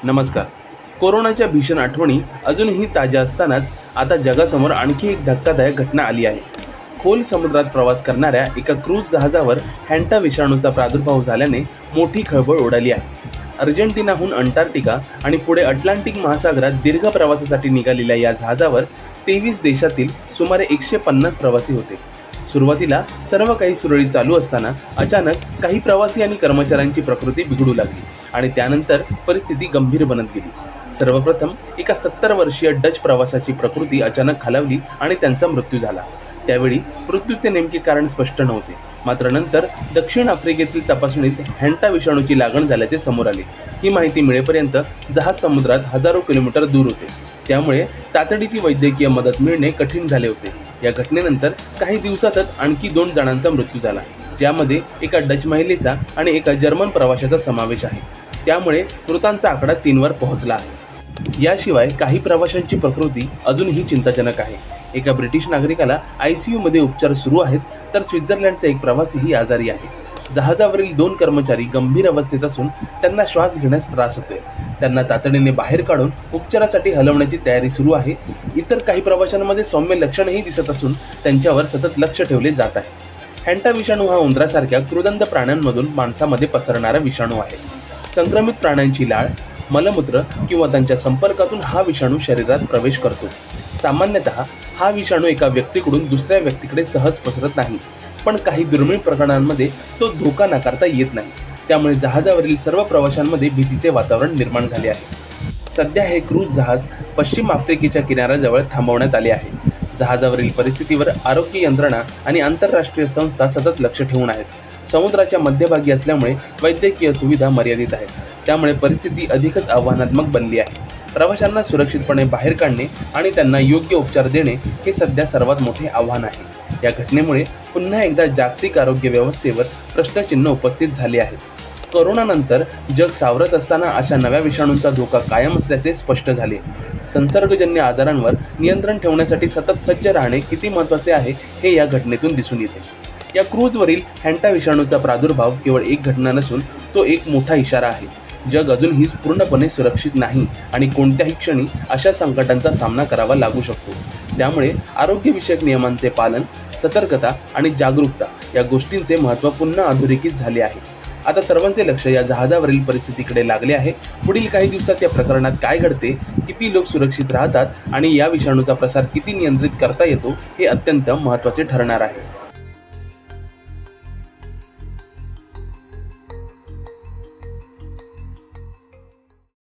नमस्कार. कोरोनाच्या भीषण आठवणी अजूनही ताज्या असतानाच आता जगासमोर आणखी एक धक्कादायक घटना आली आहे. खोल समुद्रात प्रवास करणाऱ्या एका क्रूझ जहाजावर हॅन्टा विषाणूचा प्रादुर्भाव झाल्याने मोठी खळबळ उडाली आहे. अर्जेंटिनाहून अंटार्क्टिका आणि पुढे अटलांटिक महासागरात दीर्घ प्रवासासाठी निघालेल्या या जहाजावर 23 देशातील सुमारे 150 प्रवासी होते. सुरुवातीला सर्व काही सुरळीत चालू असताना अचानक काही प्रवासी आणि कर्मचाऱ्यांची प्रकृती बिघडू लागली आणि त्यानंतर परिस्थिती गंभीर बनत गेली. सर्वप्रथम एका 70 वर्षीय डच प्रवाशाची प्रकृती अचानक खालावली आणि त्यांचा मृत्यू झाला. त्यावेळी मृत्यूचे नेमके कारण स्पष्ट नव्हते. मात्र नंतर दक्षिण आफ्रिकेतील तपासणीत हॅन्टा विषाणूची लागण झाल्याचे समोर आले. ही माहिती मिळेपर्यंत जहाज समुद्रात हजारो किलोमीटर दूर होते. त्यामुळे तातडीची वैद्यकीय मदत मिळणे कठीण झाले होते. या घटनेनंतर काही दिवसातच आणखी 2 जणांचा मृत्यू झाला, ज्यामध्ये एका डच महिलेचा आणि एका जर्मन प्रवाशाचा समावेश आहे. त्यामुळे मृतांचा आकडा 3 वर पोहोचला आहे. याशिवाय काही प्रवाशांची प्रकृती अजूनही चिंताजनक आहे. एका ब्रिटिश नागरिकाला ICU मध्ये उपचार सुरू आहेत, तर स्वित्झर्लंडचा एक प्रवासीही आजारी आहे. जहाजावरील 2 कर्मचारी गंभीर अवस्थेत असून त्यांना श्वास घेण्यास त्रास होतोय. त्यांना तातडीने बाहेर काढून उपचारासाठी हलवण्याची तयारी सुरू आहे. इतर काही प्रवाशांमध्ये सौम्य लक्षणेही दिसत असून त्यांच्यावर सतत लक्ष ठेवले जात आहे. हॅन्टा विषाणू हा उंदरासारख्या क्रूरदंत प्राण्यांमधून माणसामध्ये पसरणारा विषाणू आहे. संक्रमित प्राण्यांची लाळ, मलमूत्र किंवा त्यांच्या संपर्कातून हा विषाणू शरीरात प्रवेश करतो. सामान्यतः हा विषाणू एका व्यक्तीकडून दुसऱ्या व्यक्तीकडे सहज पसरत नाही, पण काही दुर्मिळ प्रकरणांमध्ये तो धोका नाकारता येत नाही. त्यामुळे जहाजावरील सर्व प्रवाशांमध्ये भीतीचे वातावरण निर्माण झाले आहे. सध्या हे क्रूझ जहाज पश्चिम आफ्रिकेच्या किनाऱ्याजवळ थांबवण्यात आले आहे. जहाजावरील परिस्थितीवर आरोग्य यंत्रणा आणि आंतरराष्ट्रीय संस्था सतत लक्ष ठेवून आहेत. समुद्राच्या मध्यभागी असल्यामुळे वैद्यकीय सुविधा मर्यादित आहेत. त्यामुळे परिस्थिती अधिकच आव्हानात्मक बनली आहे. प्रवाशांना सुरक्षितपणे बाहेर काढणे आणि त्यांना योग्य उपचार देणे हे सध्या सर्वात मोठे आव्हान आहे. या घटनेमुळे पुन्हा एकदा जागतिक आरोग्य व्यवस्थेवर प्रश्नचिन्ह उपस्थित झाले आहे. कोरोनानंतर जग सावरत असताना अशा नव्या विषाणूंचा धोका कायम असल्याचे स्पष्ट झाले. संसर्गजन्य आजारांवर नियंत्रण ठेवण्यासाठी सतत सज्ज राहणे किती महत्त्वाचे आहे हे या घटनेतून दिसून येते. या क्रूझवरील हॅन्टा विषाणूचा प्रादुर्भाव केवळ एक घटना नसून तो एक मोठा इशारा आहे. जग अजूनही पूर्णपणे सुरक्षित नाही आणि कोणत्याही क्षणी अशा संकटांचा सामना करावा लागू शकतो. त्यामुळे आरोग्यविषयक नियमांचे पालन, सतर्कता आणि जागरूकता या गोष्टींचे महत्त्व पुन्हा अधोरेखित झाले आहे. आता सर्वांचे लक्ष या जहाजावरील परिस्थितीकडे लागले आहे. पुढील काही दिवसात या प्रकरणात काय घडते, किती लोक सुरक्षित राहतात आणि या विषाणूचा प्रसार किती नियंत्रित करता येतो हे अत्यंत महत्त्वाचे ठरणार आहे.